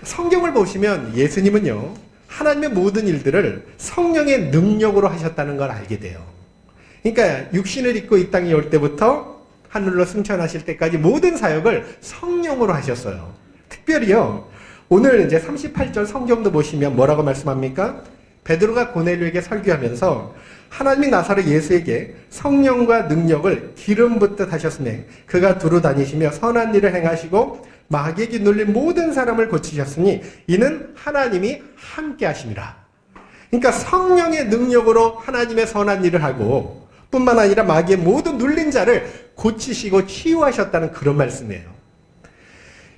성경을 보시면 예수님은요, 하나님의 모든 일들을 성령의 능력으로 하셨다는 걸 알게 돼요. 그러니까 육신을 입고 이 땅에 올 때부터 하늘로 승천하실 때까지 모든 사역을 성령으로 하셨어요. 특별히요, 오늘 이제 38절 성경도 보시면 뭐라고 말씀합니까? 베드로가 고넬료에게 설교하면서 하나님이 나사로 예수에게 성령과 능력을 기름 붓듯 하셨으니 그가 두루 다니시며 선한 일을 행하시고 마귀에게 눌린 모든 사람을 고치셨으니 이는 하나님이 함께 하심이라. 그러니까 성령의 능력으로 하나님의 선한 일을 하고 뿐만 아니라 마귀의 모든 눌린 자를 고치시고 치유하셨다는 그런 말씀이에요.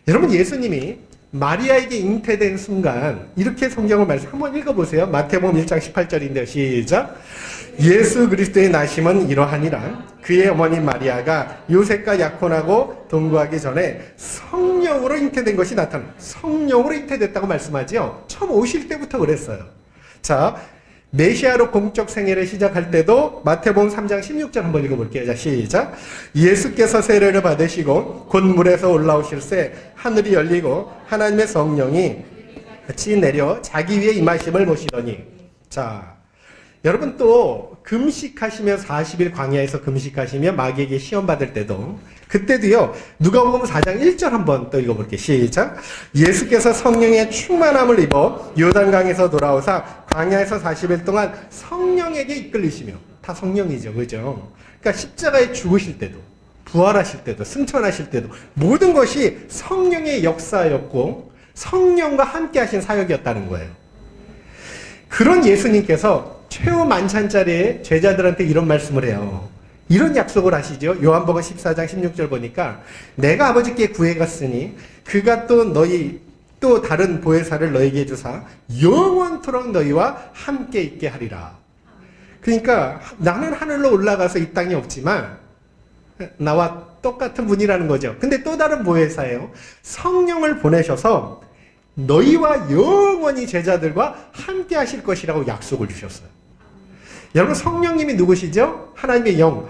여러분, 예수님이 마리아에게 잉태된 순간 이렇게 성경을 한번 읽어보세요. 마태복음 1장 18절인데요. 시작. 예수 그리스도의 나심은 이러하니라. 그의 어머니 마리아가 요셉과 약혼하고 동거하기 전에 성령으로 잉태된 것이 나타나. 성령으로 잉태됐다고 말씀하지요. 처음 오실 때부터 그랬어요. 자, 메시아로 공적 생애를 시작할 때도 마태복음 3장 16절 한번 읽어볼게요. 자, 시작. 예수께서 세례를 받으시고 곧 물에서 올라오실새 하늘이 열리고 하나님의 성령이 같이 내려 자기 위에 임하심을 보시더니. 자, 여러분 또 금식하시며 40일 광야에서 금식하시며 마귀에게 시험 받을 때도 그때도요, 누가복음 4장 1절 한번 또 읽어볼게요. 시작. 예수께서 성령의 충만함을 입어 요단강에서 돌아오사 광야에서 40일 동안 성령에게 이끌리시며. 다 성령이죠, 그죠? 그러니까 십자가에 죽으실 때도 부활하실 때도 승천하실 때도 모든 것이 성령의 역사였고 성령과 함께 하신 사역이었다는 거예요. 그런 예수님께서 최후 만찬자리에 제자들한테 이런 말씀을 해요. 이런 약속을 하시죠. 요한복음 14장 16절 보니까 내가 아버지께 구해갔으니 그가 또 다른 보혜사를 너에게 주사 영원토록 너희와 함께 있게 하리라. 그러니까 나는 하늘로 올라가서 이 땅에 없지만 나와 똑같은 분이라는 거죠. 근데 또 다른 보혜사예요. 성령을 보내셔서 너희와 영원히 제자들과 함께 하실 것이라고 약속을 주셨어요. 여러분, 성령님이 누구시죠? 하나님의 영,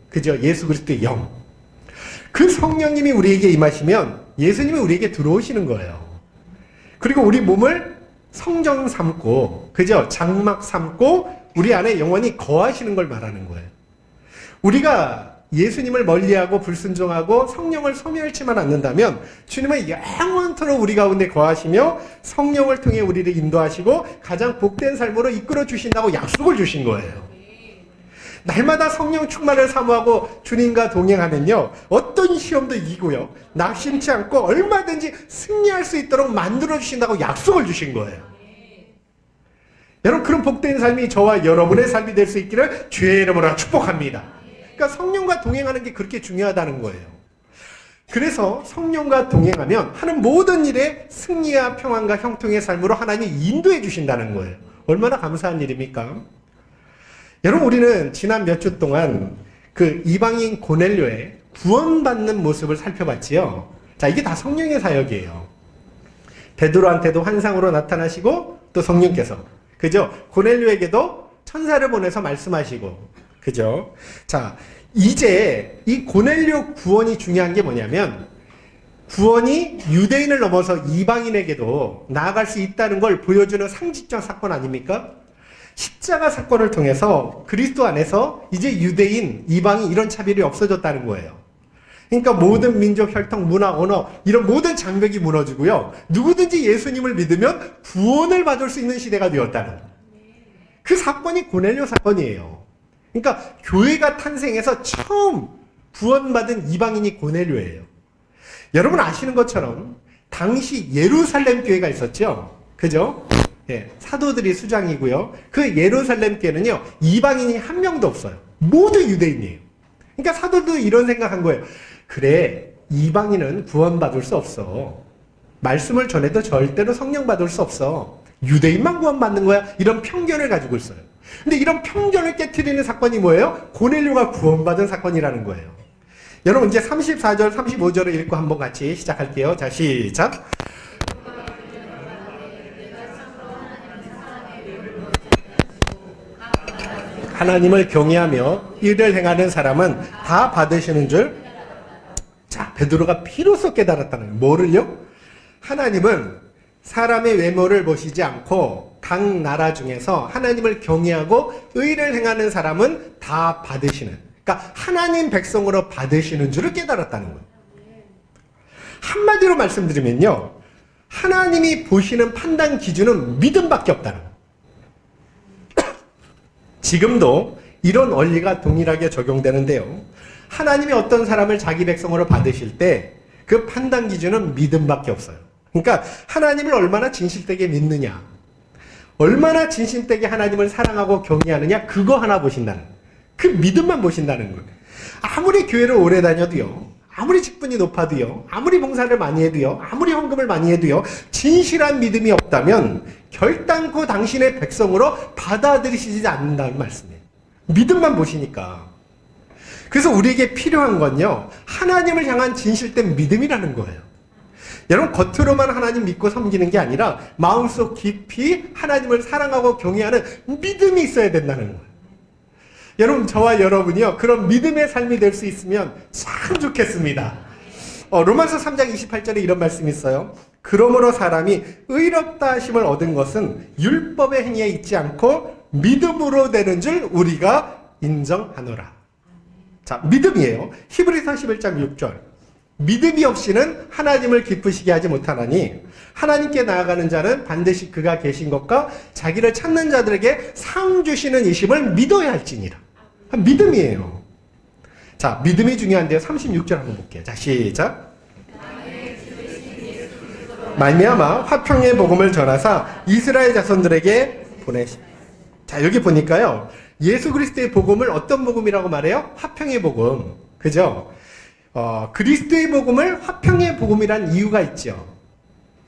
그죠? 예수 그리스도의 영. 그 성령님이 우리에게 임하시면 예수님이 우리에게 들어오시는 거예요. 그리고 우리 몸을 성전 삼고, 그죠? 장막 삼고 우리 안에 영원히 거하시는 걸 말하는 거예요. 우리가 예수님을 멀리하고 불순종하고 성령을 소멸치만 않는다면 주님은 영원토록 우리 가운데 거하시며 성령을 통해 우리를 인도하시고 가장 복된 삶으로 이끌어 주신다고 약속을 주신 거예요. 날마다 성령 충만을 사모하고 주님과 동행하면요, 어떤 시험도 이기고요, 낙심치 않고 얼마든지 승리할 수 있도록 만들어 주신다고 약속을 주신 거예요. 여러분, 그런 복된 삶이 저와 여러분의 삶이 될 수 있기를 주의 이름으로 축복합니다. 그러니까 성령과 동행하는 게 그렇게 중요하다는 거예요. 그래서 성령과 동행하면 하는 모든 일에 승리와 평안과 형통의 삶으로 하나님이 인도해 주신다는 거예요. 얼마나 감사한 일입니까? 여러분, 우리는 지난 몇 주 동안 그 이방인 고넬료의 구원받는 모습을 살펴봤지요. 자, 이게 다 성령의 사역이에요. 베드로한테도 환상으로 나타나시고 또 성령께서, 그죠? 고넬료에게도 천사를 보내서 말씀하시고, 그죠? 자, 이제 이 고넬료 구원이 중요한 게 뭐냐면 구원이 유대인을 넘어서 이방인에게도 나아갈 수 있다는 걸 보여주는 상징적 사건 아닙니까? 십자가 사건을 통해서 그리스도 안에서 이제 유대인, 이방인 이런 차별이 없어졌다는 거예요. 그러니까 모든 민족, 혈통, 문화, 언어 이런 모든 장벽이 무너지고요, 누구든지 예수님을 믿으면 구원을 받을 수 있는 시대가 되었다는 그 사건이 고넬료 사건이에요. 그러니까 교회가 탄생해서 처음 구원받은 이방인이 고넬료예요. 여러분 아시는 것처럼 당시 예루살렘 교회가 있었죠. 그죠? 예, 사도들이 수장이고요. 그 예루살렘 교회는요, 이방인이 한 명도 없어요. 모두 유대인이에요. 그러니까 사도도 이런 생각한 거예요. 그래, 이방인은 구원받을 수 없어. 말씀을 전해도 절대로 성령 받을 수 없어. 유대인만 구원받는 거야. 이런 편견을 가지고 있어요. 근데 이런 편견을 깨트리는 사건이 뭐예요? 고넬료가 구원받은 사건이라는 거예요. 여러분, 이제 34절, 35절을 읽고 한번 같이 시작할게요. 자, 시작. 하나님을 경외하며 일을 행하는 사람은 다 받으시는 줄. 자, 베드로가 비로소 깨달았다는 거예요. 뭐를요? 하나님은 사람의 외모를 보시지 않고 각 나라 중에서 하나님을 경외하고 의를 행하는 사람은 다 받으시는, 그러니까 하나님 백성으로 받으시는 줄을 깨달았다는 거예요. 한마디로 말씀드리면요, 하나님이 보시는 판단 기준은 믿음밖에 없다는 거예요. 지금도 이런 원리가 동일하게 적용되는데요. 하나님이 어떤 사람을 자기 백성으로 받으실 때 그 판단 기준은 믿음밖에 없어요. 그러니까 하나님을 얼마나 진실되게 믿느냐, 얼마나 진실되게 하나님을 사랑하고 경외하느냐, 그거 하나 보신다는 거예요. 그 믿음만 보신다는 거예요. 아무리 교회를 오래 다녀도요, 아무리 직분이 높아도요, 아무리 봉사를 많이 해도요, 아무리 헌금을 많이 해도요, 진실한 믿음이 없다면 결단코 당신의 백성으로 받아들이시지 않는다는 말씀이에요. 믿음만 보시니까. 그래서 우리에게 필요한 건요, 하나님을 향한 진실된 믿음이라는 거예요. 여러분, 겉으로만 하나님 믿고 섬기는 게 아니라 마음속 깊이 하나님을 사랑하고 경외하는 믿음이 있어야 된다는 거예요. 여러분, 저와 여러분이요, 그런 믿음의 삶이 될 수 있으면 참 좋겠습니다. 로마서 3장 28절에 이런 말씀이 있어요. 그러므로 사람이 의롭다 하심을 얻은 것은 율법의 행위에 있지 않고 믿음으로 되는 줄 우리가 인정하노라. 자, 믿음이에요. 히브리서 11장 6절. 믿음이 없이는 하나님을 기쁘시게 하지 못하나니 하나님께 나아가는 자는 반드시 그가 계신 것과 자기를 찾는 자들에게 상 주시는 이심을 믿어야 할지니라. 믿음이에요. 자, 믿음이 중요한데요. 36절 한번 볼게요. 자, 시작. 말미암아 화평의 복음을 전하사 이스라엘 자손들에게 보내시. 자, 여기 보니까요, 예수 그리스도의 복음을 어떤 복음이라고 말해요? 화평의 복음. 그죠? 그리스도의 복음을 화평의 복음이란 이유가 있죠.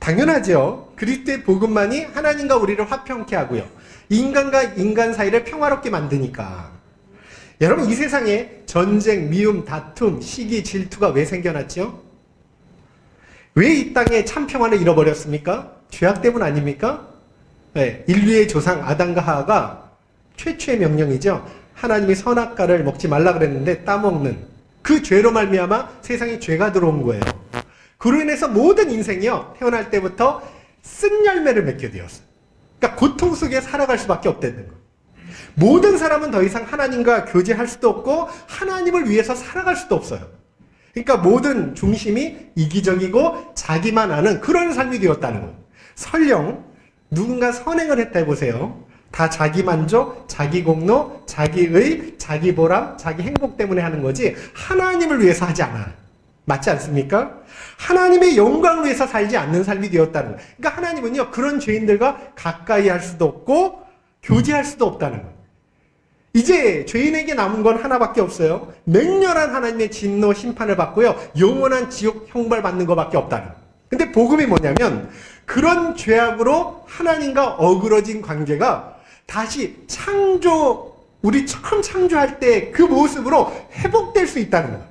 당연하죠. 그리스도의 복음만이 하나님과 우리를 화평케 하고요, 인간과 인간 사이를 평화롭게 만드니까. 여러분, 이 세상에 전쟁, 미움, 다툼, 시기, 질투가 왜 생겨났죠? 왜 이 땅에 참 평화를 잃어버렸습니까? 죄악 때문 아닙니까? 네, 인류의 조상 아담과 하와가 최초의 명령이죠. 하나님이 선악과를 먹지 말라 그랬는데 따먹는 그 죄로 말미암아 세상에 죄가 들어온 거예요. 그로 인해서 모든 인생이요, 태어날 때부터 쓴 열매를 맺게 되었어요. 그러니까 고통 속에 살아갈 수밖에 없다는 거예요. 모든 사람은 더 이상 하나님과 교제할 수도 없고 하나님을 위해서 살아갈 수도 없어요. 그러니까 모든 중심이 이기적이고 자기만 아는 그런 삶이 되었다는 거예요. 설령 누군가 선행을 했다 해보세요. 다 자기 만족, 자기 공로, 자기의, 자기 보람, 자기 행복 때문에 하는 거지 하나님을 위해서 하지 않아요. 맞지 않습니까? 하나님의 영광을 위해서 살지 않는 삶이 되었다는 거예요. 그러니까 하나님은요, 그런 죄인들과 가까이 할 수도 없고 교제할 수도 없다는 거예요. 이제 죄인에게 남은 건 하나밖에 없어요. 맹렬한 하나님의 진노 심판을 받고요, 영원한 지옥 형벌 받는 것밖에 없다는 거예요. 근데 복음이 뭐냐면 그런 죄악으로 하나님과 어그러진 관계가 다시 우리 처음 창조할 때 그 모습으로 회복될 수 있다는 거예요.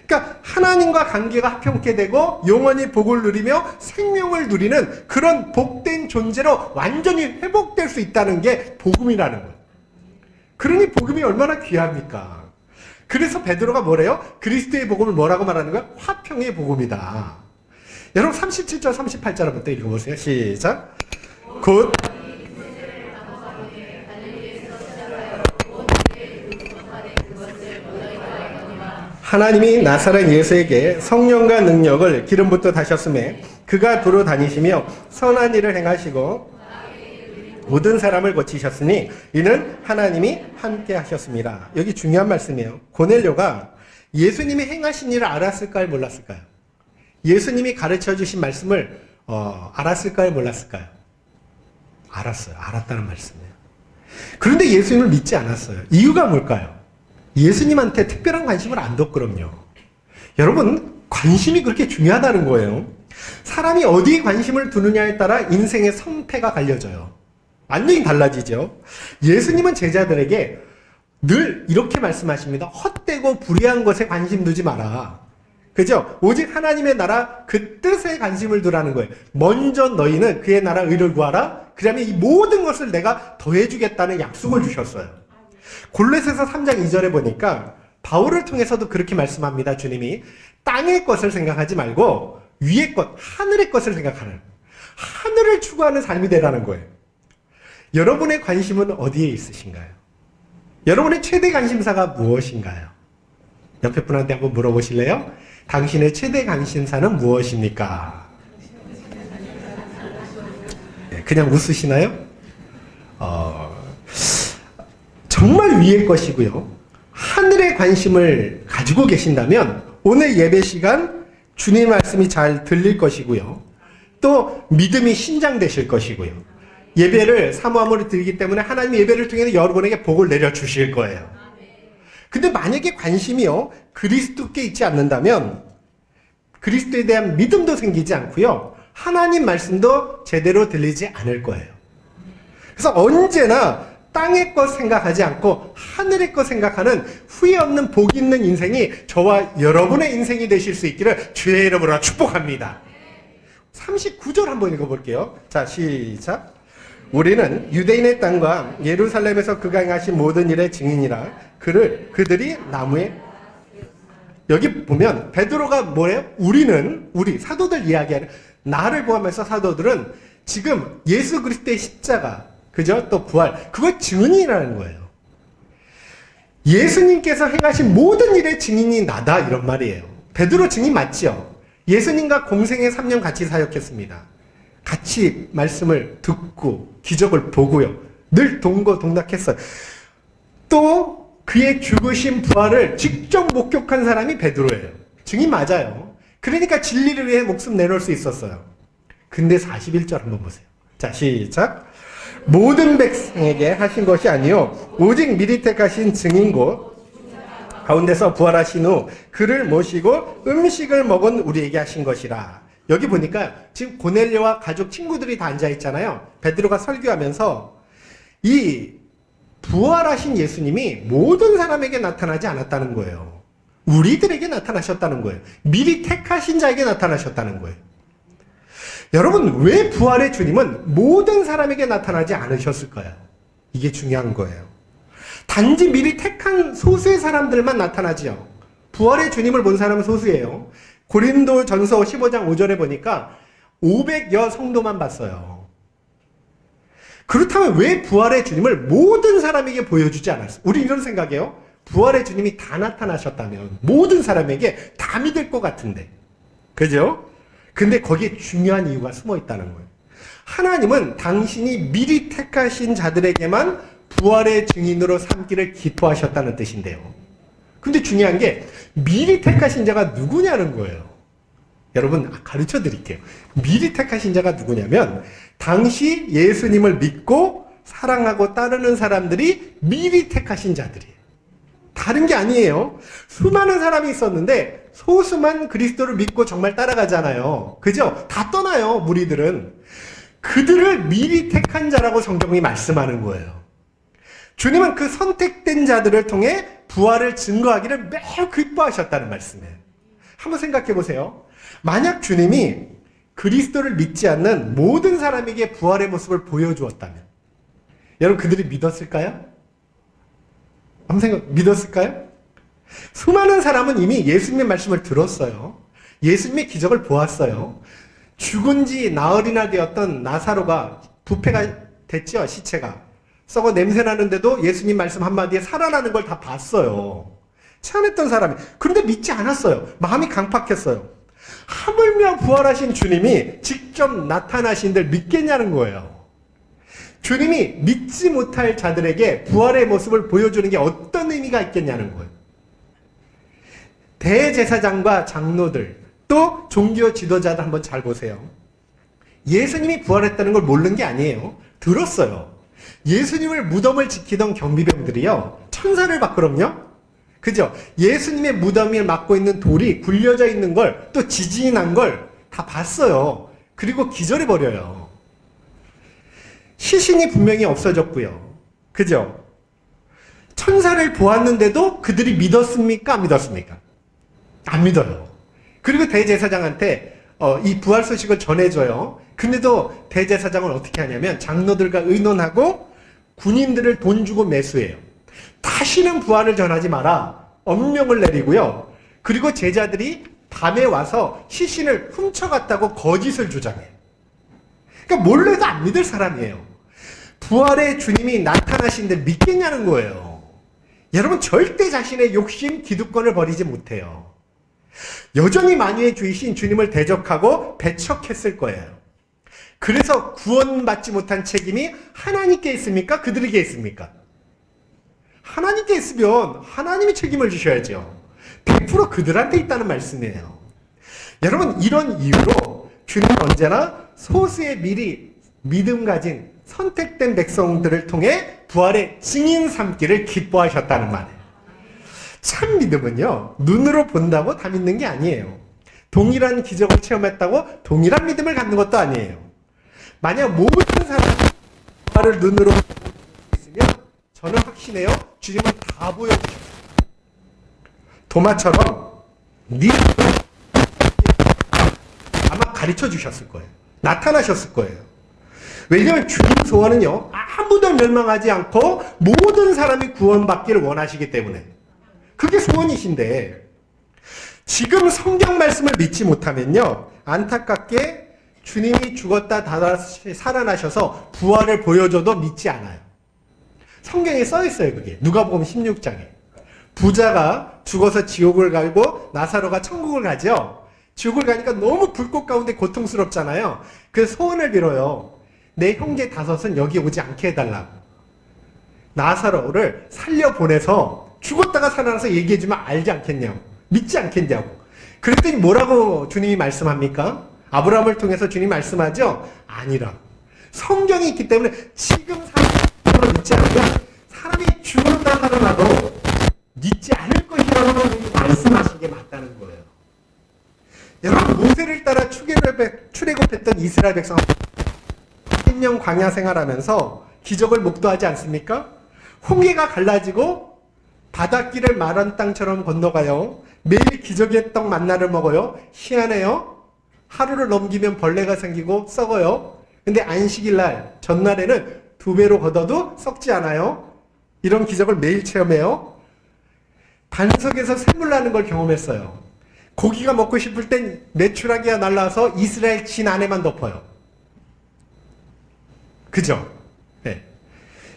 그러니까 하나님과 관계가 화평케 되고 영원히 복을 누리며 생명을 누리는 그런 복된 존재로 완전히 회복될 수 있다는 게 복음이라는 거예요. 그러니 복음이 얼마나 귀합니까? 그래서 베드로가 뭐래요? 그리스도의 복음을 뭐라고 말하는 거야? 화평의 복음이다. 여러분, 37절 38절 한번 또 읽어보세요. 시작. 곧 하나님이 나사렛 예수에게 성령과 능력을 기름부터 다셨음에 그가 두루 다니시며 선한 일을 행하시고 모든 사람을 고치셨으니 이는 하나님이 함께 하셨습니다. 여기 중요한 말씀이에요. 고넬료가 예수님이 행하신 일을 알았을까요? 몰랐을까요? 예수님이 가르쳐 주신 말씀을 알았을까요? 몰랐을까요? 알았어요. 알았다는 말씀이에요. 그런데 예수님을 믿지 않았어요. 이유가 뭘까요? 예수님한테 특별한 관심을 안 뒀거든요. 여러분, 관심이 그렇게 중요하다는 거예요. 사람이 어디에 관심을 두느냐에 따라 인생의 성패가 갈려져요. 완전히 달라지죠. 예수님은 제자들에게 늘 이렇게 말씀하십니다. 헛되고 불의한 것에 관심 두지 마라. 그죠? 오직 하나님의 나라 그 뜻에 관심을 두라는 거예요. 먼저 너희는 그의 나라 의를 구하라. 그러면 이 모든 것을 내가 더해주겠다는 약속을 주셨어요. 골로새서 3장 2절에 보니까 바울을 통해서도 그렇게 말씀합니다. 주님이 땅의 것을 생각하지 말고 위의 것, 하늘의 것을 생각하는, 하늘을 추구하는 삶이 되라는 거예요. 여러분의 관심은 어디에 있으신가요? 여러분의 최대 관심사가 무엇인가요? 옆에 분한테 한번 물어보실래요? 당신의 최대 관심사는 무엇입니까? 네, 그냥 웃으시나요? 정말 위의 것이고요. 하늘의 관심을 가지고 계신다면 오늘 예배 시간 주님의 말씀이 잘 들릴 것이고요. 또 믿음이 신장되실 것이고요. 예배를 사모함으로 드리기 때문에 하나님 예배를 통해서 여러분에게 복을 내려주실 거예요. 근데 만약에 관심이요, 그리스도께 있지 않는다면 그리스도에 대한 믿음도 생기지 않고요. 하나님 말씀도 제대로 들리지 않을 거예요. 그래서 언제나 땅의 것 생각하지 않고 하늘의 것 생각하는 후회 없는 복 있는 인생이 저와 여러분의 인생이 되실 수 있기를 주의 이름으로 축복합니다. 39절 한번 읽어볼게요. 자, 시작. 우리는 유대인의 땅과 예루살렘에서 그가 행하신 모든 일의 증인이라. 그들이 나무에, 여기 보면 베드로가 뭐예요? 우리 사도들 이야기하는, 나를 포함해서 사도들은 지금 예수 그리스도의 십자가, 그죠? 또 부활, 그걸 증인이라는 거예요. 예수님께서 행하신 모든 일의 증인이 나다, 이런 말이에요. 베드로 증인 맞죠? 예수님과 공생의 3년 같이 사역했습니다. 같이 말씀을 듣고 기적을 보고요. 늘 동고동락했어요. 또 그의 죽으신 부활을 직접 목격한 사람이 베드로예요. 증인 맞아요. 그러니까 진리를 위해 목숨 내놓을 수 있었어요. 근데 41절 한번 보세요. 자, 시작. 모든 백성에게 하신 것이 아니요 오직 미리 택하신 증인 곧 가운데서 부활하신 후 그를 모시고 음식을 먹은 우리에게 하신 것이라. 여기 보니까 지금 고넬료와 가족 친구들이 다 앉아있잖아요. 베드로가 설교하면서 이 부활하신 예수님이 모든 사람에게 나타나지 않았다는 거예요. 우리들에게 나타나셨다는 거예요. 미리 택하신 자에게 나타나셨다는 거예요. 여러분, 왜 부활의 주님은 모든 사람에게 나타나지 않으셨을까요? 이게 중요한 거예요. 단지 미리 택한 소수의 사람들만 나타나지요. 부활의 주님을 본 사람은 소수예요. 고린도전서 15장 5절에 보니까 500여 성도만 봤어요. 그렇다면 왜 부활의 주님을 모든 사람에게 보여주지 않았어요? 우리 이런 생각이에요. 부활의 주님이 다 나타나셨다면 모든 사람에게 다 믿을 것 같은데. 그죠? 근데 거기에 중요한 이유가 숨어 있다는 거예요. 하나님은 당신이 미리 택하신 자들에게만 부활의 증인으로 삼기를 기뻐하셨다는 뜻인데요. 근데 중요한 게 미리 택하신 자가 누구냐는 거예요. 여러분, 가르쳐 드릴게요. 미리 택하신 자가 누구냐면 당시 예수님을 믿고 사랑하고 따르는 사람들이 미리 택하신 자들이에요. 다른 게 아니에요. 수많은 사람이 있었는데 소수만 그리스도를 믿고 정말 따라가잖아요. 그죠? 다 떠나요, 무리들은. 그들을 미리 택한 자라고 성경이 말씀하는 거예요. 주님은 그 선택된 자들을 통해 부활을 증거하기를 매우 기뻐하셨다는 말씀이에요. 한번 생각해 보세요. 만약 주님이 그리스도를 믿지 않는 모든 사람에게 부활의 모습을 보여주었다면 여러분, 그들이 믿었을까요? 믿었을까요? 수많은 사람은 이미 예수님의 말씀을 들었어요. 예수님의 기적을 보았어요. 죽은 지 나흘이나 되었던 나사로가 부패가 됐죠, 시체가. 썩어 냄새 나는데도 예수님 말씀 한마디에 살아나는 걸 다 봤어요. 체험했던 사람이. 그런데 믿지 않았어요. 마음이 강팍했어요. 하물며 부활하신 주님이 직접 나타나신들 믿겠냐는 거예요. 주님이 믿지 못할 자들에게 부활의 모습을 보여주는 게 어떤 의미가 있겠냐는 거예요. 대제사장과 장로들, 또 종교 지도자들 한번 잘 보세요. 예수님이 부활했다는 걸 모르는 게 아니에요. 들었어요. 예수님을 무덤을 지키던 경비병들이요, 천사를 봤거든요. 그죠? 예수님의 무덤을 막고 있는 돌이 굴려져 있는 걸, 또 지진이 난 걸 다 봤어요. 그리고 기절해버려요. 시신이 분명히 없어졌고요. 그죠? 천사를 보았는데도 그들이 믿었습니까? 안 믿었습니까? 안 믿어요. 그리고 대제사장한테 이 부활 소식을 전해줘요. 근데도 대제사장은 어떻게 하냐면 장로들과 의논하고 군인들을 돈 주고 매수해요. 다시는 부활을 전하지 마라. 엄명을 내리고요. 그리고 제자들이 밤에 와서 시신을 훔쳐갔다고 거짓을 주장해. 그러니까 몰래도 안 믿을 사람이에요. 부활의 주님이 나타나신데 믿겠냐는 거예요. 여러분 절대 자신의 욕심, 기득권을 버리지 못해요. 여전히 만유의 주이신 주님을 대적하고 배척했을 거예요. 그래서 구원받지 못한 책임이 하나님께 있습니까? 그들에게 있습니까? 하나님께 있으면 하나님이 책임을 지셔야죠. 100% 그들한테 있다는 말씀이에요. 여러분 이런 이유로 주님은 언제나 소수의 미리 믿음 가진 선택된 백성들을 통해 부활의 증인 삼기를 기뻐하셨다는 말이에요. 참 믿음은요, 눈으로 본다고 다 믿는 게 아니에요. 동일한 기적을 체험했다고 동일한 믿음을 갖는 것도 아니에요. 만약 모든 사람이 부활을 눈으로 보고 있으면 저는 확신해요. 주님은 다 보여주셨어요. 도마처럼 아마 가르쳐 주셨을 거예요. 나타나셨을 거예요. 왜냐하면 주님 소원은요, 아무도 멸망하지 않고 모든 사람이 구원받기를 원하시기 때문에. 그게 소원이신데 지금 성경 말씀을 믿지 못하면요, 안타깝게 주님이 죽었다 다시 살아나셔서 부활을 보여줘도 믿지 않아요. 성경에 써 있어요, 그게. 누가복음 16장에. 부자가 죽어서 지옥을 가고 나사로가 천국을 가죠. 지옥을 가니까 너무 불꽃 가운데 고통스럽잖아요. 그래서 소원을 빌어요. 내 형제 5은 여기 오지 않게 해달라고. 나사로를 살려보내서 죽었다가 살아나서 얘기해주면 알지 않겠냐고. 믿지 않겠냐고. 그랬더니 뭐라고 주님이 말씀합니까? 아브라함을 통해서 주님이 말씀하죠? 아니라. 성경이 있기 때문에 지금 사람을 믿지 않으면 사람이 죽었다 살아나도 믿지 않을 것이라고 말씀하신 게 맞다는 거예요. 여러분 모세를 따라 출애굽했던 이스라엘 백성 10년 광야 생활하면서 기적을 목도하지 않습니까? 홍해가 갈라지고 바닷길을 마른 땅처럼 건너가요. 매일 기적의 떡 만나를 먹어요. 희한해요. 하루를 넘기면 벌레가 생기고 썩어요. 근데 안식일 날 전날에는 2배로 걷어도 썩지 않아요. 이런 기적을 매일 체험해요. 반석에서 샘물 나는 걸 경험했어요. 고기가 먹고 싶을 땐 메추라기가 날라와서 이스라엘 진 안에만 덮어요. 그죠? 네.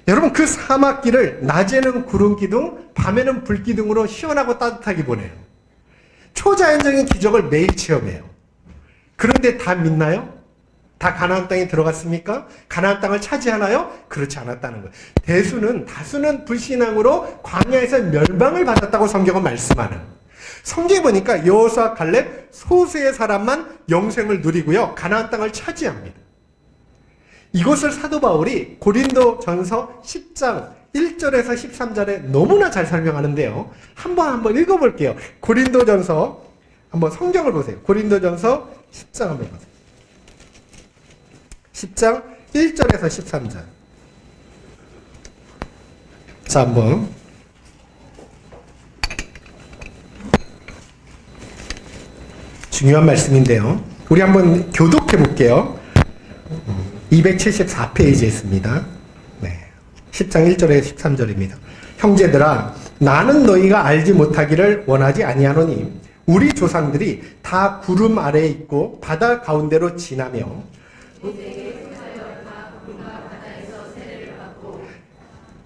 여러분 그 사막길을 낮에는 구름 기둥, 밤에는 불 기둥으로 시원하고 따뜻하게 보내요. 초자연적인 기적을 매일 체험해요. 그런데 다 믿나요? 다 가나안 땅에 들어갔습니까? 가나안 땅을 차지하나요? 그렇지 않았다는 거예요. 다수는 불신앙으로 광야에서 멸망을 받았다고 성경은 말씀하는. 성경에 보니까 여호수아 갈렙 소수의 사람만 영생을 누리고요. 가나안 땅을 차지합니다. 이것을 사도 바울이 고린도전서 10장 1절에서 13절에 너무나 잘 설명하는데요. 한번 읽어볼게요. 고린도전서 한번 성경을 보세요. 고린도전서 10장 한번 보세요. 10장 1절에서 13절. 자, 한번. 중요한 말씀인데요. 우리 한번 교독해 볼게요. 274페이지에 있습니다. 네. 10장 1절에서 13절입니다. 형제들아, 나는 너희가 알지 못하기를 원하지 아니하노니 우리 조상들이 다 구름 아래에 있고 바다 가운데로 지나며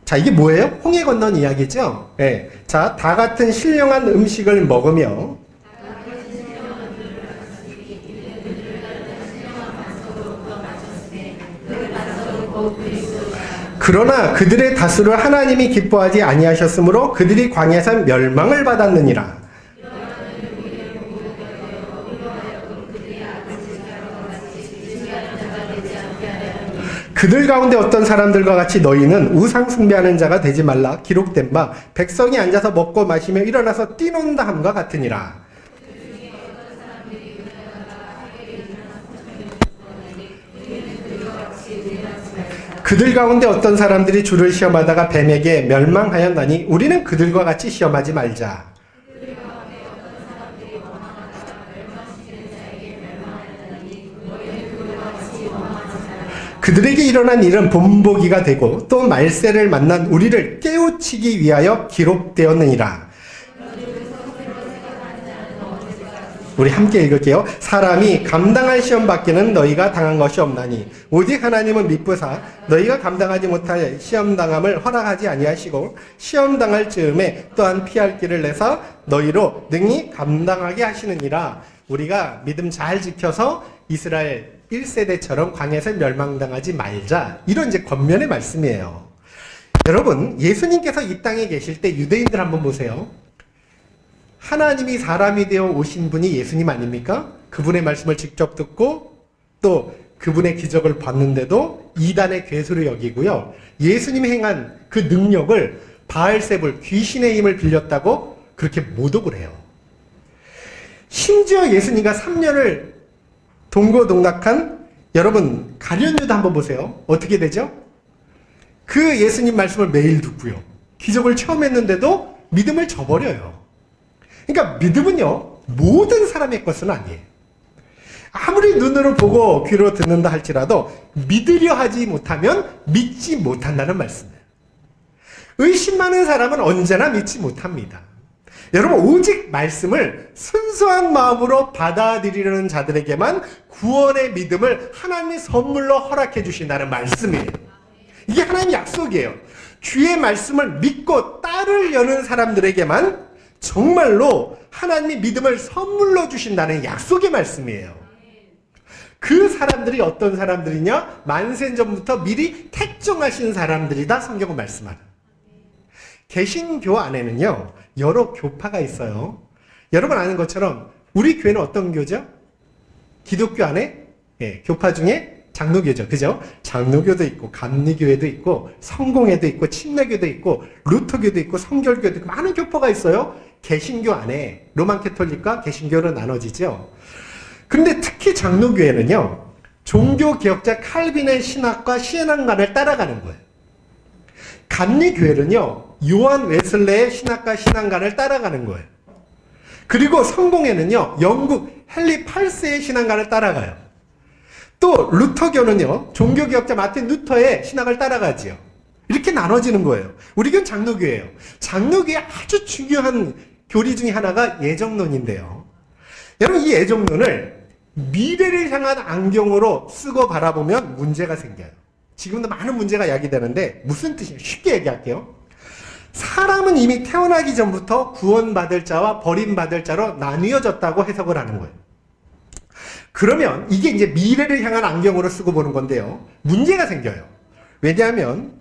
자, 이게 뭐예요? 홍해 건넌 이야기죠? 네. 자, 다 같은 신령한 음식을 먹으며 그러나 그들의 다수를 하나님이 기뻐하지 아니하셨으므로 그들이 광야에서 멸망을 받았느니라. 그들 가운데 어떤 사람들과 같이 너희는 우상 숭배하는 자가 되지 말라 기록된 바 백성이 앉아서 먹고 마시며 일어나서 뛰논다 함과 같으니라. 그들 가운데 어떤 사람들이 주를 시험하다가 뱀에게 멸망하였나니 우리는 그들과 같이 시험하지 말자. 그들에게 일어난 일은 본보기가 되고 또 말세를 만난 우리를 깨우치기 위하여 기록되었느니라. 우리 함께 읽을게요. 사람이 감당할 시험 받기는 너희가 당한 것이 없나니 오직 하나님은 미쁘사 너희가 감당하지 못할 시험 당함을 허락하지 아니하시고 시험 당할 즈음에 또한 피할 길을 내사 너희로 능히 감당하게 하시느니라. 우리가 믿음 잘 지켜서 이스라엘 1세대처럼 광야에서 멸망당하지 말자. 이런 이제 권면의 말씀이에요. 여러분, 예수님께서 이 땅에 계실 때 유대인들 한번 보세요. 하나님이 사람이 되어 오신 분이 예수님 아닙니까? 그분의 말씀을 직접 듣고 또 그분의 기적을 봤는데도 이단의 괴수로 여기고요. 예수님이 행한 그 능력을 바알세불, 귀신의 힘을 빌렸다고 그렇게 모독을 해요. 심지어 예수님과 3년을 동고동락한 여러분 가룟유다 한번 보세요. 어떻게 되죠? 그 예수님 말씀을 매일 듣고요. 기적을 처음 했는데도 믿음을 저버려요. 그러니까 믿음은요, 모든 사람의 것은 아니에요. 아무리 눈으로 보고 귀로 듣는다 할지라도 믿으려 하지 못하면 믿지 못한다는 말씀이에요. 의심 많은 사람은 언제나 믿지 못합니다. 여러분, 오직 말씀을 순수한 마음으로 받아들이려는 자들에게만 구원의 믿음을 하나님이 선물로 허락해 주신다는 말씀이에요. 이게 하나님의 약속이에요. 주의 말씀을 믿고 따르려는 사람들에게만 정말로 하나님이 믿음을 선물로 주신다는 약속의 말씀이에요. 그 사람들이 어떤 사람들이냐? 만세전부터 미리 택정하신 사람들이다, 성경은 말씀하는. 개신교 안에는요, 여러 교파가 있어요. 여러분 아는 것처럼 우리 교회는 어떤 교죠? 기독교 안에 교파 중에 장로교죠. 그죠? 장로교도 있고 감리교회도 있고 성공회도 있고 침례교도 있고 루터교도 있고 성결교도 있고 많은 교파가 있어요. 개신교 안에 로만 캐톨릭과 개신교로 나눠지죠. 그런데 특히 장로교회는요, 종교개혁자 칼빈의 신학과 신앙관을 따라가는 거예요. 감리교회는요, 요한 웨슬레의 신학과 신앙관을 따라가는 거예요. 그리고 성공회는요, 영국 헨리 8세의 신앙관을 따라가요. 또 루터교는요, 종교개혁자 마틴 루터의 신학을 따라가지요. 이렇게 나눠지는 거예요. 우리 교회는 장로교회예요. 장로교의 아주 중요한 교리 중에 하나가 예정론인데요. 여러분, 이 예정론을 미래를 향한 안경으로 쓰고 바라보면 문제가 생겨요. 지금도 많은 문제가 야기되는데 무슨 뜻이에요? 쉽게 얘기할게요. 사람은 이미 태어나기 전부터 구원받을 자와 버림받을 자로 나뉘어졌다고 해석을 하는 거예요. 그러면 이게 이제 미래를 향한 안경으로 쓰고 보는 건데요. 문제가 생겨요. 왜냐하면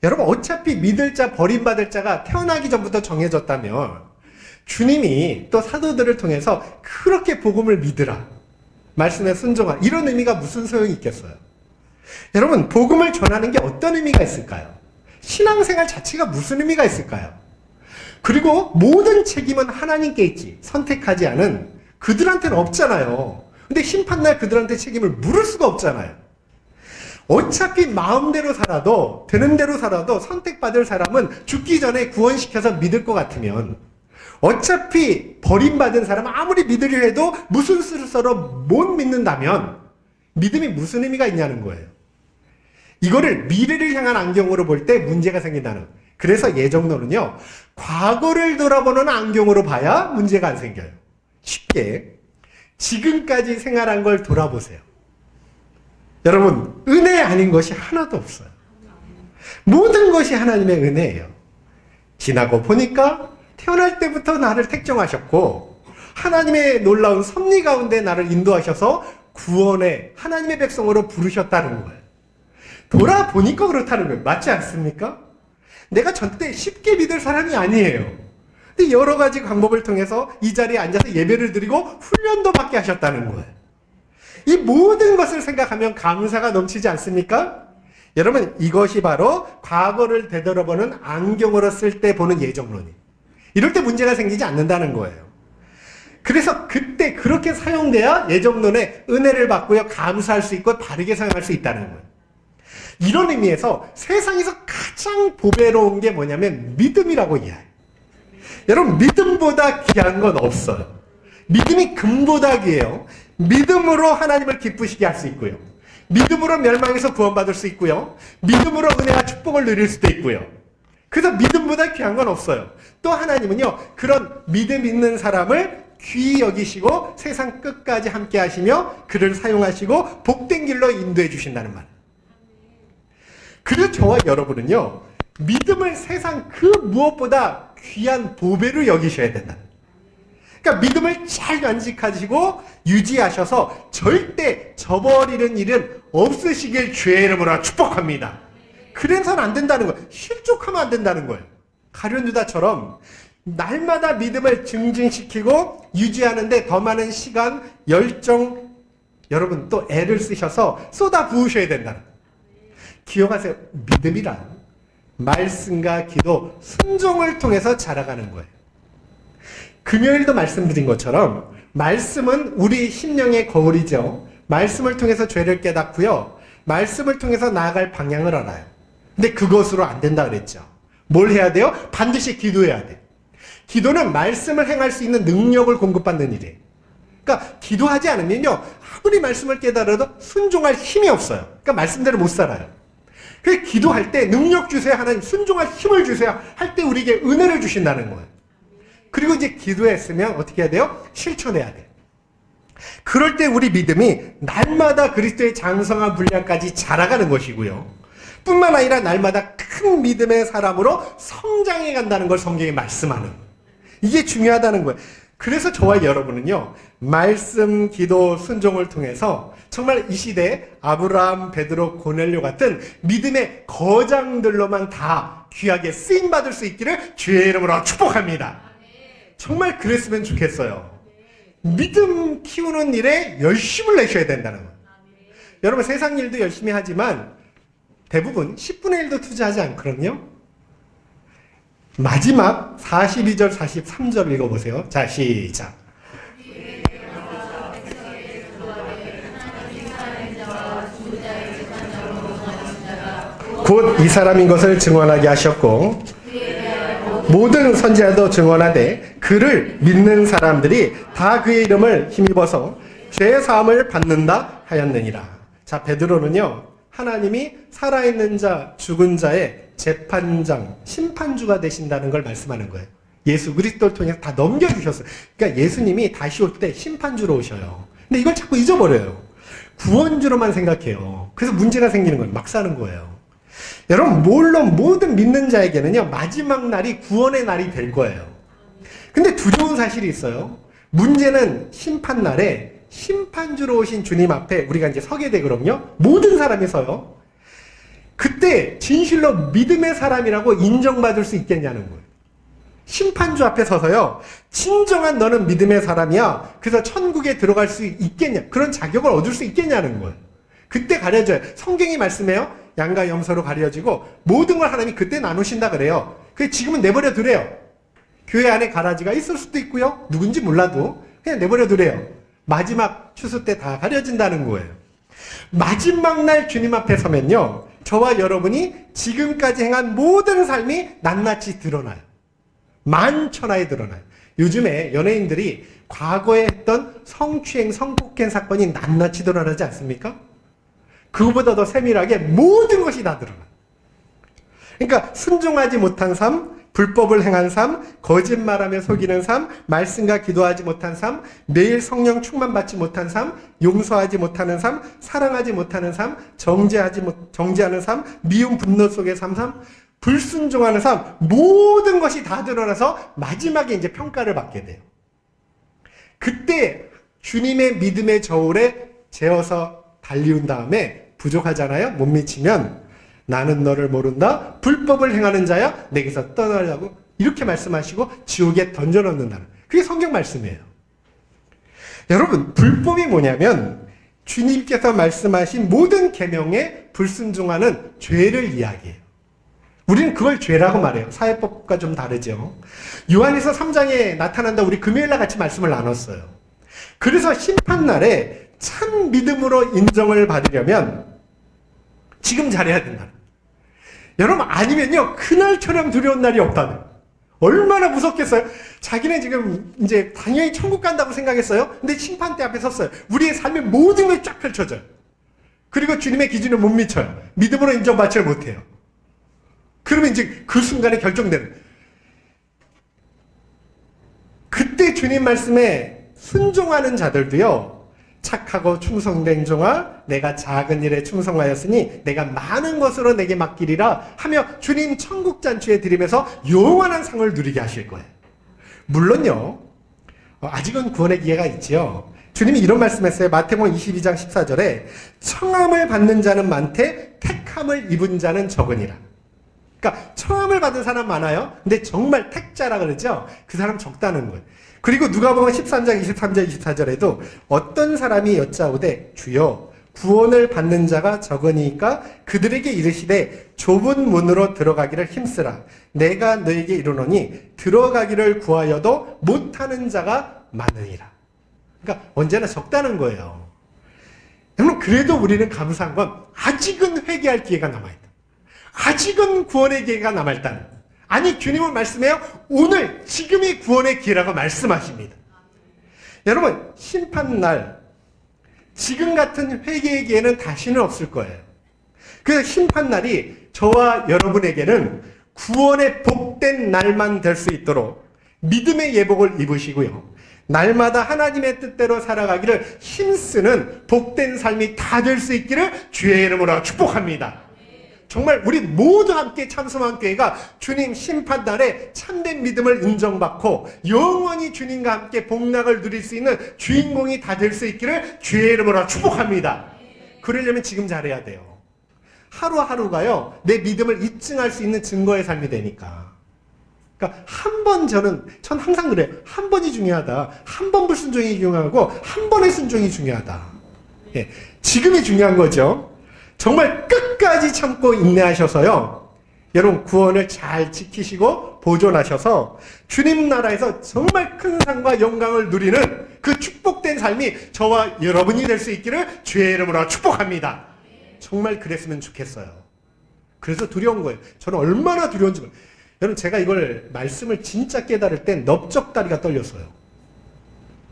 여러분, 어차피 믿을 자, 버림받을 자가 태어나기 전부터 정해졌다면 주님이 또 사도들을 통해서 그렇게 복음을 믿으라, 말씀에 순종하라, 이런 의미가 무슨 소용이 있겠어요? 여러분, 복음을 전하는 게 어떤 의미가 있을까요? 신앙생활 자체가 무슨 의미가 있을까요? 그리고 모든 책임은 하나님께 있지 선택하지 않은 그들한테는 없잖아요. 근데 심판날 그들한테 책임을 물을 수가 없잖아요. 어차피 마음대로 살아도, 되는 대로 살아도 선택받을 사람은 죽기 전에 구원시켜서 믿을 것 같으면, 어차피 버림받은 사람은 아무리 믿으려 해도 무슨 수를 써도 못 믿는다면 믿음이 무슨 의미가 있냐는 거예요. 이거를 미래를 향한 안경으로 볼 때 문제가 생긴다는. 그래서 예정론은요, 과거를 돌아보는 안경으로 봐야 문제가 안 생겨요. 쉽게 지금까지 생활한 걸 돌아보세요. 여러분, 은혜 아닌 것이 하나도 없어요. 모든 것이 하나님의 은혜예요. 지나고 보니까 태어날 때부터 나를 택정하셨고 하나님의 놀라운 섭리 가운데 나를 인도하셔서 구원의 하나님의 백성으로 부르셨다는 거예요. 돌아보니까 그렇다는 거예요. 맞지 않습니까? 내가 절대 쉽게 믿을 사람이 아니에요. 근데 여러 가지 방법을 통해서 이 자리에 앉아서 예배를 드리고 훈련도 받게 하셨다는 거예요. 이 모든 것을 생각하면 감사가 넘치지 않습니까? 여러분, 이것이 바로 과거를 되돌아보는 안경으로 쓸 때 보는 예정론이에요. 이럴 때 문제가 생기지 않는다는 거예요. 그래서 그때 그렇게 사용돼야 예정론의 은혜를 받고요, 감사할 수 있고 바르게 사용할 수 있다는 거예요. 이런 의미에서 세상에서 가장 보배로운 게 뭐냐면 믿음이라고 이해해요. 여러분, 믿음보다 귀한 건 없어요. 믿음이 금보다 귀해요. 믿음으로 하나님을 기쁘시게 할 수 있고요. 믿음으로 멸망에서 구원받을 수 있고요. 믿음으로 은혜와 축복을 누릴 수도 있고요. 그래서 믿음보다 귀한 건 없어요. 또 하나님은요, 그런 믿음 있는 사람을 귀히 여기시고 세상 끝까지 함께 하시며 그를 사용하시고 복된 길로 인도해 주신다는 말. 그래서 저와 여러분은요, 믿음을 세상 그 무엇보다 귀한 보배로 여기셔야 된다. 그러니까 믿음을 잘 간직하시고 유지하셔서 절대 저버리는 일은 없으시길 주의 이름으로 축복합니다. 그래서는 안 된다는 거예요. 실족하면 안 된다는 거예요. 가룟 유다처럼 날마다 믿음을 증진시키고 유지하는데 더 많은 시간, 열정, 여러분 또 애를 쓰셔서 쏟아 부으셔야 된다는 거예요. 기억하세요. 믿음이란 말씀과 기도, 순종을 통해서 자라가는 거예요. 금요일도 말씀드린 것처럼 말씀은 우리 심령의 거울이죠. 말씀을 통해서 죄를 깨닫고요. 말씀을 통해서 나아갈 방향을 알아요. 근데 그것으로 안 된다 그랬죠. 뭘 해야 돼요? 반드시 기도해야 돼. 기도는 말씀을 행할 수 있는 능력을 공급받는 일이에요. 그러니까 기도하지 않으면요, 아무리 말씀을 깨달아도 순종할 힘이 없어요. 그러니까 말씀대로 못 살아요. 그래서 기도할 때 능력 주세요, 하나님, 순종할 힘을 주세요 할 때 우리에게 은혜를 주신다는 거예요. 그리고 이제 기도했으면 어떻게 해야 돼요? 실천해야 돼요. 그럴 때 우리 믿음이 날마다 그리스도의 장성한 분량까지 자라가는 것이고요. 뿐만 아니라 날마다 큰 믿음의 사람으로 성장해 간다는 걸 성경에 말씀하는 거예요. 이게 중요하다는 거예요. 그래서 저와 여러분은요, 말씀, 기도, 순종을 통해서 정말 이 시대에 아브라함, 베드로, 고넬료 같은 믿음의 거장들로만 다 귀하게 쓰임받을 수 있기를 주의 이름으로 축복합니다. 정말 그랬으면 좋겠어요. 믿음 키우는 일에 열심을 내셔야 된다는 거예요. 여러분 세상 일도 열심히 하지만 대부분 10분의 1도 투자하지 않거든요. 마지막 42절, 43절 읽어보세요. 자, 시작. 곧 이 사람인 것을 증언하게 하셨고 모든 선지자도 증언하되 그를 믿는 사람들이 다 그의 이름을 힘입어서 죄 사함을 받는다 하였느니라. 자, 베드로는요, 하나님이 살아있는 자, 죽은 자의 재판장, 심판주가 되신다는 걸 말씀하는 거예요. 예수 그리스도를 통해서 다 넘겨주셨어요. 그러니까 예수님이 다시 올 때 심판주로 오셔요. 근데 이걸 자꾸 잊어버려요. 구원주로만 생각해요. 그래서 문제가 생기는 거예요. 막 사는 거예요. 여러분, 물론 모든 믿는 자에게는요, 마지막 날이 구원의 날이 될 거예요. 근데 두려운 사실이 있어요. 문제는 심판날에 심판주로 오신 주님 앞에 우리가 이제 서게 되거든요. 모든 사람이 서요. 그때 진실로 믿음의 사람이라고 인정받을 수 있겠냐는 거예요. 심판주 앞에 서서요, 진정한 너는 믿음의 사람이야, 그래서 천국에 들어갈 수 있겠냐, 그런 자격을 얻을 수 있겠냐는 거예요. 그때 가려져요. 성경이 말씀해요. 양과 염소로 가려지고 모든 걸 하나님이 그때 나누신다 그래요. 그래서 지금은 내버려 두래요. 교회 안에 가라지가 있을 수도 있고요. 누군지 몰라도 그냥 내버려 두래요. 마지막 추수 때 다 가려진다는 거예요. 마지막 날 주님 앞에 서면요, 저와 여러분이 지금까지 행한 모든 삶이 낱낱이 드러나요. 만천하에 드러나요. 요즘에 연예인들이 과거에 했던 성추행, 성폭행 사건이 낱낱이 드러나지 않습니까? 그거보다 더 세밀하게 모든 것이 다 드러나요. 그러니까 순종하지 못한 삶, 불법을 행한 삶, 거짓말하며 속이는 삶, 말씀과 기도하지 못한 삶, 매일 성령 충만받지 못한 삶, 용서하지 못하는 삶, 사랑하지 못하는 삶, 정죄하는 삶, 미움 분노 속의 삶, 불순종하는 삶, 모든 것이 다 드러나서 마지막에 이제 평가를 받게 돼요. 그때 주님의 믿음의 저울에 재어서 달리운 다음에 부족하잖아요. 못 미치면 나는 너를 모른다. 불법을 행하는 자야. 내게서 떠나려고 이렇게 말씀하시고 지옥에 던져넣는다는. 그게 성경 말씀이에요. 여러분, 불법이 뭐냐면 주님께서 말씀하신 모든 계명에 불순종하는 죄를 이야기해요. 우리는 그걸 죄라고 말해요. 사회법과 좀 다르죠. 요한에서 3장에 나타난다. 우리 금요일날 같이 말씀을 나눴어요. 그래서 심판날에 참 믿음으로 인정을 받으려면 지금 잘해야 된다. 여러분, 아니면요, 그날처럼 두려운 날이 없다는. 얼마나 무섭겠어요? 자기는 지금 이제 당연히 천국 간다고 생각했어요. 근데 심판대 앞에 섰어요. 우리의 삶의 모든 것이 쫙 펼쳐져요. 그리고 주님의 기준을 못 미쳐요. 믿음으로 인정받지를 못해요. 그러면 이제 그 순간에 결정되는. 그때 주님 말씀에 순종하는 자들도요, 착하고 충성된 종아, 내가 작은 일에 충성하였으니 내가 많은 것으로 내게 맡기리라 하며 주님 천국 잔치에 드리면서 영원한 상을 누리게 하실 거예요. 물론요, 아직은 구원의 기회가 있지요. 주님이 이런 말씀했어요. 마태복음 22장 14절에 청함을 받는 자는 많되 택함을 입은 자는 적으니라. 그러니까 청함을 받은 사람 많아요. 근데 정말 택자라 그러죠. 그 사람 적다는 거예요. 그리고 누가복음 13장 23절 24절에도 어떤 사람이 여짜오되 주여 구원을 받는 자가 적으니까 그들에게 이르시되 좁은 문으로 들어가기를 힘쓰라. 내가 너에게 이르노니 들어가기를 구하여도 못하는 자가 많으니라. 그러니까 언제나 적다는 거예요. 여러분, 그래도 우리는 감사한 건 아직은 회개할 기회가 남아있다. 아직은 구원의 기회가 남아있다는. 아니, 주님은 말씀해요. 오늘 지금이 구원의 기회라고 말씀하십니다. 여러분, 심판날 지금 같은 회개의 기회는 다시는 없을 거예요. 그 심판날이 저와 여러분에게는 구원의 복된 날만 될 수 있도록 믿음의 예복을 입으시고요. 날마다 하나님의 뜻대로 살아가기를 힘쓰는 복된 삶이 다 될 수 있기를 주의 이름으로 축복합니다. 정말 우리 모두 함께 참석한 교회가 주님 심판날에 참된 믿음을 인정받고 영원히 주님과 함께 복락을 누릴 수 있는 주인공이 다 될 수 있기를 주의 이름으로 축복합니다. 그러려면 지금 잘해야 돼요. 하루하루가요, 내 믿음을 입증할 수 있는 증거의 삶이 되니까. 그러니까 전 항상 그래요. 한 번이 중요하다. 한 번 불순종이 중요하고 한 번의 순종이 중요하다. 예, 지금이 중요한 거죠. 정말 끝까지 참고 인내하셔서요, 여러분 구원을 잘 지키시고 보존하셔서 주님 나라에서 정말 큰 상과 영광을 누리는 그 축복된 삶이 저와 여러분이 될 수 있기를 주의 이름으로 축복합니다. 정말 그랬으면 좋겠어요. 그래서 두려운 거예요. 저는 얼마나 두려운지 몰라요. 여러분, 제가 이걸 말씀을 진짜 깨달을 땐 넓적다리가 떨렸어요.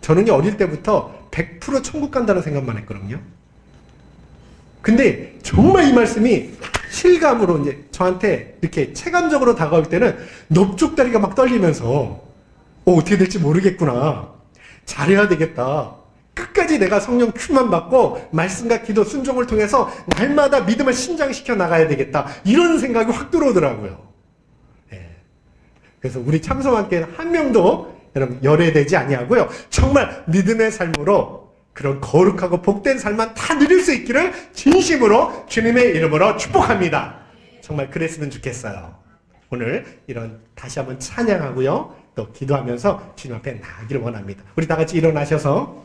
저는요, 어릴 때부터 100% 천국 간다는 생각만 했거든요. 근데 정말 이 말씀이 실감으로 이제 저한테 이렇게 체감적으로 다가올 때는 넓적다리가 막 떨리면서 어떻게 될지 모르겠구나. 잘해야 되겠다. 끝까지 내가 성령 큐만 받고 말씀과 기도 순종을 통해서 날마다 믿음을 신장시켜 나가야 되겠다. 이런 생각이 확 들어오더라고요. 그래서 우리 참석함께는 한 명도 여러분 열애되지 아니하고요. 정말 믿음의 삶으로 그런 거룩하고 복된 삶만 다 누릴 수 있기를 진심으로 주님의 이름으로 축복합니다. 정말 그랬으면 좋겠어요. 오늘 이런 다시 한번 찬양하고요. 또 기도하면서 주님 앞에 나가기를 원합니다. 우리 다 같이 일어나셔서